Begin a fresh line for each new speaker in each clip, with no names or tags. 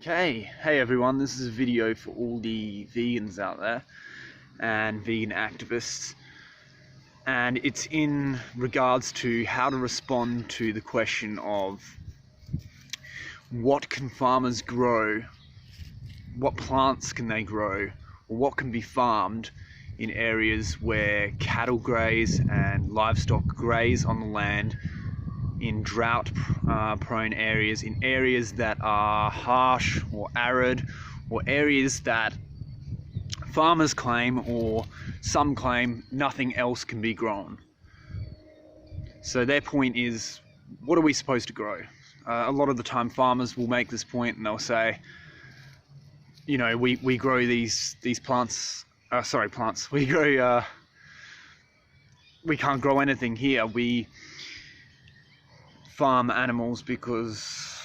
Okay, hey everyone, this is a video for all the vegans out there and vegan activists, and it's in regards to how to respond to the question of what can farmers grow, what plants can they grow, or what can be farmed in areas where cattle graze and livestock graze on the land, in drought prone areas, in areas that are harsh or arid, or areas that farmers claim, or some claim, nothing else can be grown. So their point is, what are we supposed to grow? A lot of the time farmers will make this point and they'll say, you know, we grow these plants, we grow, we can't grow anything here. We farm animals because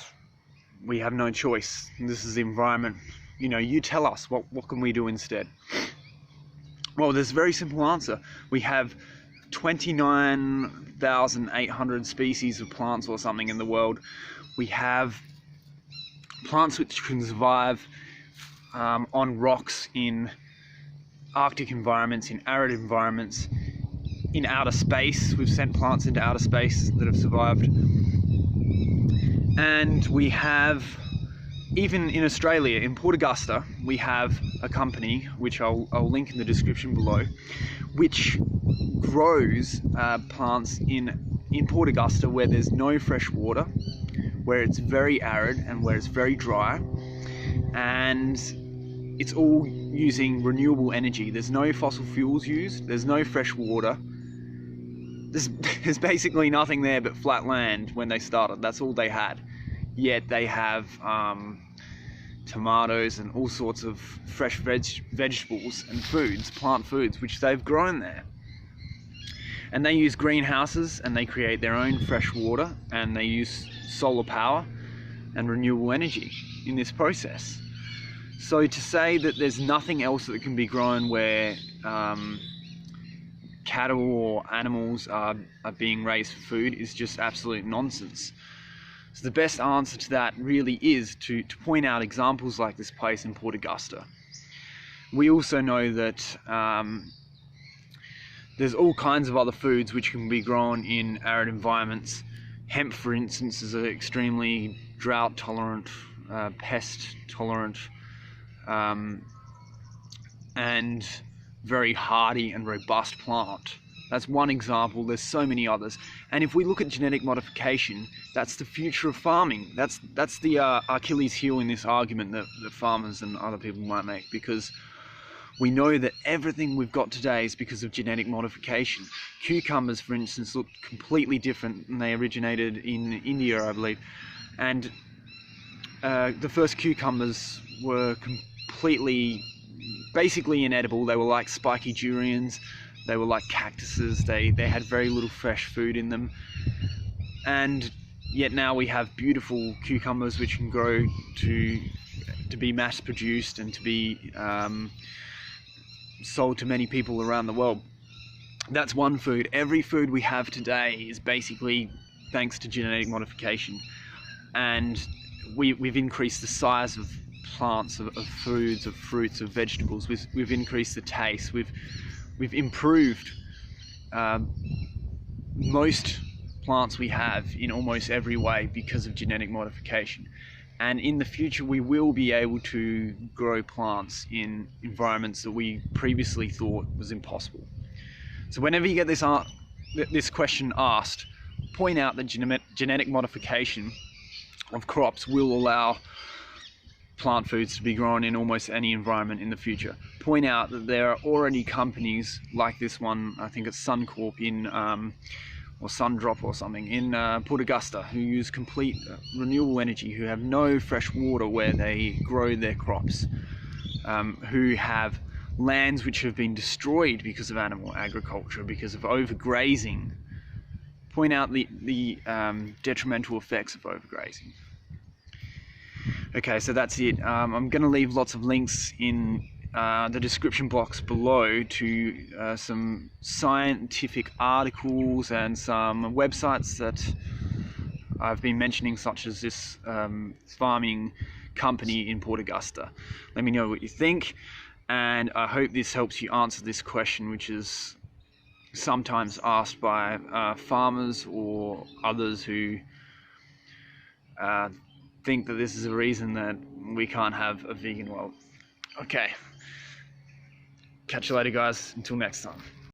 we have no choice. This is the environment. You know, you tell us, what can we do instead? Well, there's a very simple answer. We have 29,800 species of plants or something in the world. We have plants which can survive on rocks, in Arctic environments, in arid environments, in outer space. We've sent plants into outer space that have survived. And we have, even in Australia, in Port Augusta, we have a company, which I'll link in the description below, which grows plants in Port Augusta where there's no fresh water, where it's very arid and where it's very dry, and it's all using renewable energy. There's no fossil fuels used, there's no fresh water. There's basically nothing there but flat land when they started. That's all they had. Yet they have tomatoes and all sorts of fresh vegetables and foods, plant foods, which they've grown there. And they use greenhouses and they create their own fresh water, and they use solar power and renewable energy in this process. So to say that there's nothing else that can be grown where cattle or animals are being raised for food is just absolute nonsense. So the best answer to that really is to point out examples like this place in Port Augusta. We also know that there's all kinds of other foods which can be grown in arid environments. Hemp, for instance, is an extremely drought tolerant, pest tolerant, and very hardy and robust plant. That's one example. There's so many others. And if we look at genetic modification, that's the future of farming. That's the Achilles heel in this argument that farmers and other people might make, because we know that everything we've got today is because of genetic modification. Cucumbers, for instance, look completely different, and they originated in India, I believe. And the first cucumbers were basically inedible. They were like spiky durians, they were like cactuses, they had very little fresh food in them. And yet now we have beautiful cucumbers which can grow to be mass produced and to be sold to many people around the world. That's one food. Every food we have today is basically thanks to genetic modification. And we've increased the size of plants, of foods, of fruits, of vegetables. We've increased the taste. We've improved most plants we have in almost every way because of genetic modification. And in the future we will be able to grow plants in environments that we previously thought was impossible. So whenever you get this question asked, point out that genetic modification of crops will allow plant foods to be grown in almost any environment in the future. Point out that there are already companies like this one, I think it's Suncorp or Sundrop or something, in Port Augusta, who use complete renewable energy, who have no fresh water where they grow their crops, who have lands which have been destroyed because of animal agriculture, because of overgrazing. Point out the detrimental effects of overgrazing. Okay, so that's it. I'm going to leave lots of links in the description box below to some scientific articles and some websites that I've been mentioning, such as this farming company in Port Augusta. Let me know what you think, and I hope this helps you answer this question, which is sometimes asked by farmers or others who think that this is a reason that we can't have a vegan world. Okay, catch you later guys, until next time.